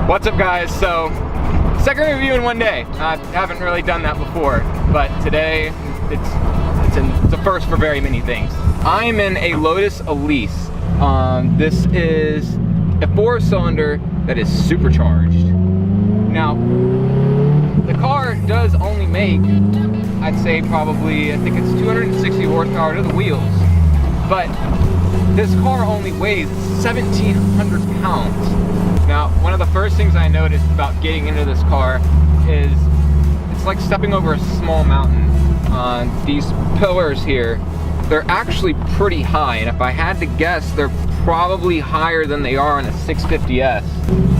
What's up, guys? So, second review in one day. I haven't really done that before, but today it's a first for very many things. I'm in a Lotus Elise. This is a 4-cylinder that is supercharged. Now, the car does only make, I'd say probably, I think it's 260 horsepower to the wheels, but this car only weighs 1,700 pounds. Now, one of the first things I noticed about getting into this car is it's like stepping over a small mountain. These pillars here, they're actually pretty high, and if I had to guess, they're probably higher than they are on a 650S.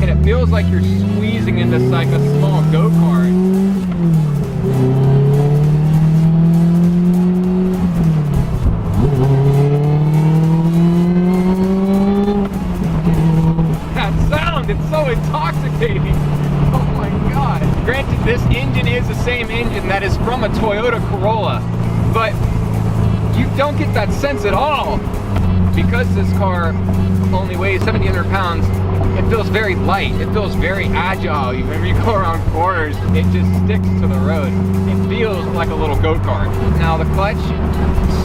And it feels like you're squeezing into like a small go-kart. It's so intoxicating. Oh my god. Granted, this engine is the same engine that is from a Toyota Corolla, but you don't get that sense at all. Because this car only weighs 1,700 pounds, it feels very light. It feels very agile. Whenever you go around corners, it just sticks to the road. It feels like a little go-kart. Now the clutch,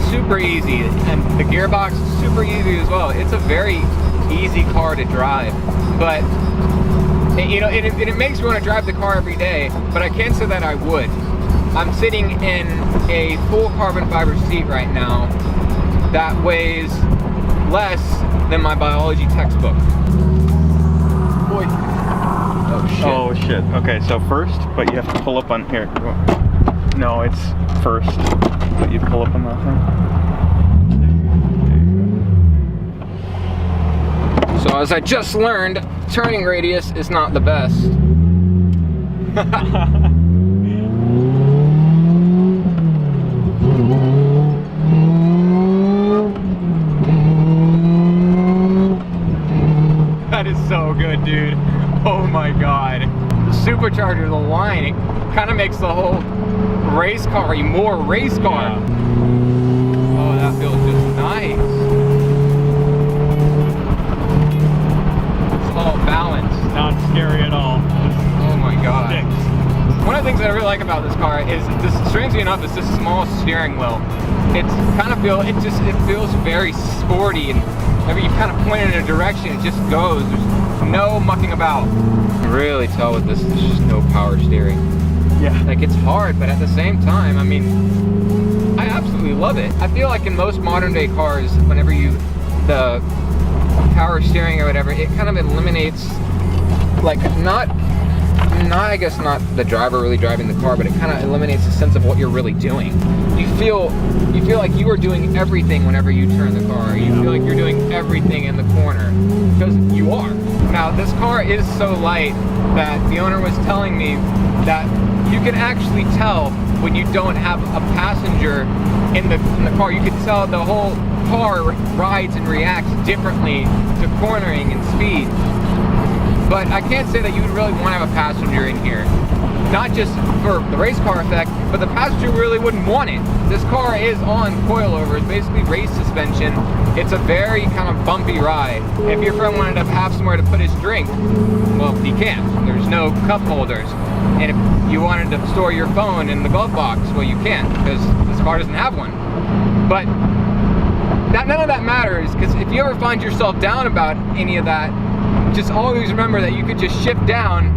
super easy, and the gearbox, super easy as well. It's a very easy car to drive, but you know, it makes me want to drive the car every day, but I can't say that I would. I'm sitting in a full carbon fiber seat right now that weighs less than my biology textbook. Boy. Oh shit. Oh shit. Okay, so first, but you have to pull up on here. No, it's first, but you pull up on that thing. So as I just learned, turning radius is not the best. That is so good, dude. Oh my god. The supercharger, the line, it kind of makes the whole race car a more race car. Yeah. Oh, that feels just nice. Balance. Not scary at all. Oh my god. One of the things that I really like about this car is this, strangely enough, is this small steering wheel. It's kind of it feels very sporty, and whenever you kind of point it in a direction, it just goes. There's no mucking about. You can really tell with this, there's just no power steering. Yeah. Like, it's hard, but at the same time, I mean, I absolutely love it. I feel like in most modern day cars, whenever the power steering or whatever, it kind of eliminates, like, not I guess not the driver really driving the car, but it kind of eliminates the sense of what you're really doing. You feel like you are doing everything whenever you turn the car. You feel like you're doing everything in the corner, because you are. Now, this car is so light that the owner was telling me that you can actually tell when you don't have a passenger in the car. You can tell the whole car rides and reacts differently to cornering and speed. But I can't say that you would really want to have a passenger in here. Not just for the race car effect, but the passenger really wouldn't want it. This car is on coilovers, basically race suspension. It's a very kind of bumpy ride. If your friend wanted to have somewhere to put his drink, well, he can't. There's no cup holders. And if you wanted to store your phone in the glove box, well, you can't, because this car doesn't have one. But none of that matters, because if you ever find yourself down about any of that, just always remember that you could just shift down.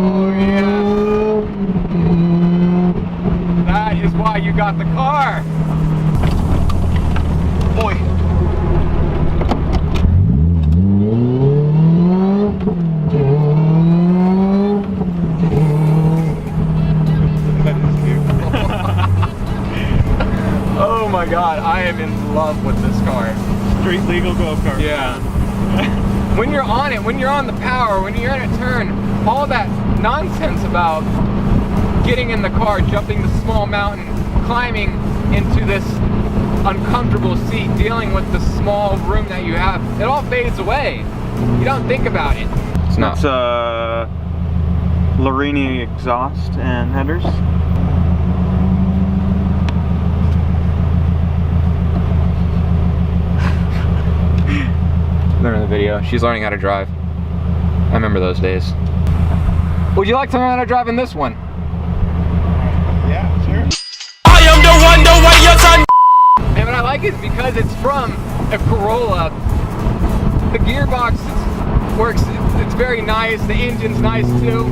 Oh yeah. That is why you got the car. Boy. Oh my god, I am in love with this car. Street legal go-kart. Yeah. when you're on it, when you're on the power, when you're in a turn, all that nonsense about getting in the car, jumping the small mountain, climbing into this uncomfortable seat, dealing with the small room that you have, it all fades away. You don't think about it. It's not. It's Larini exhaust and headers. Remember the video? She's learning how to drive. I remember those days. Would you like to learn how to drive in this one? Yeah, sure. I am the one, the way your son. And what I like is because it's from a Corolla, the gearbox works, it's very nice, the engine's nice too.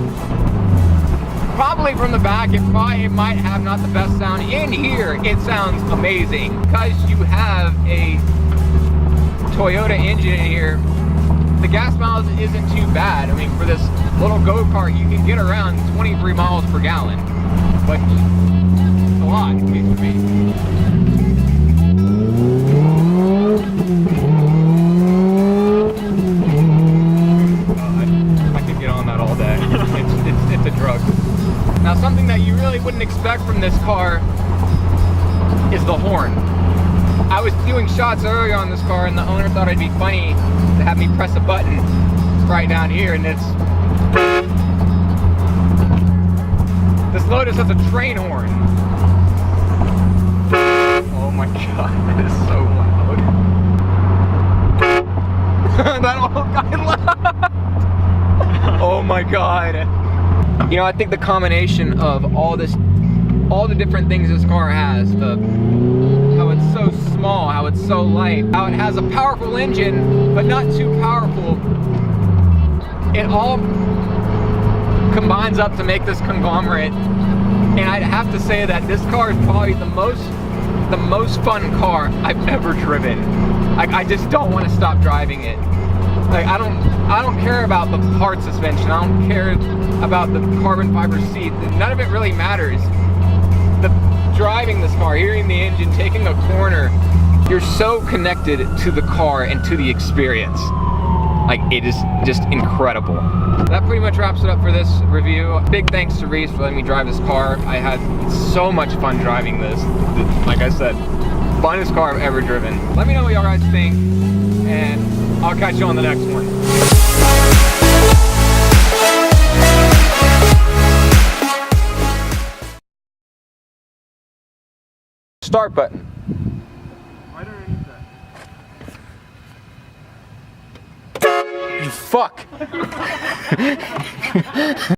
Probably from the back, it might have not the best sound. In here, it sounds amazing. Because you have a Toyota engine in here, the gas miles isn't too bad. I mean, for this little go-kart, you can get around 23 miles per gallon. But it's a lot, at least for me. I could get on that all day. It's a drug. Now, something that you really wouldn't expect from this car is the horn. I was doing shots earlier on this car and the owner thought it'd be funny to have me press a button right down here, and it's... This Lotus has a train horn. Oh my god, that is so loud. That old guy laughed. Oh my god. You know, I think the combination of all the different things this car has, how it's so small, how it's so light, how it has a powerful engine, but not too powerful, it all combines up to make this conglomerate. And I'd have to say that this car is probably the most fun car I've ever driven. Like, I just don't want to stop driving it. Like, I don't care about the hard suspension. I don't care about the carbon fiber seat. None of it really matters. Driving this car, hearing the engine, taking a corner, you're so connected to the car and to the experience. Like, it is just incredible. That pretty much wraps it up for this review. Big thanks to Reese for letting me drive this car. I had so much fun driving this. Like I said, funnest car I've ever driven. Let me know what y'all guys think, and I'll catch you on the next one. Start button. Why don't I need that? You fuck.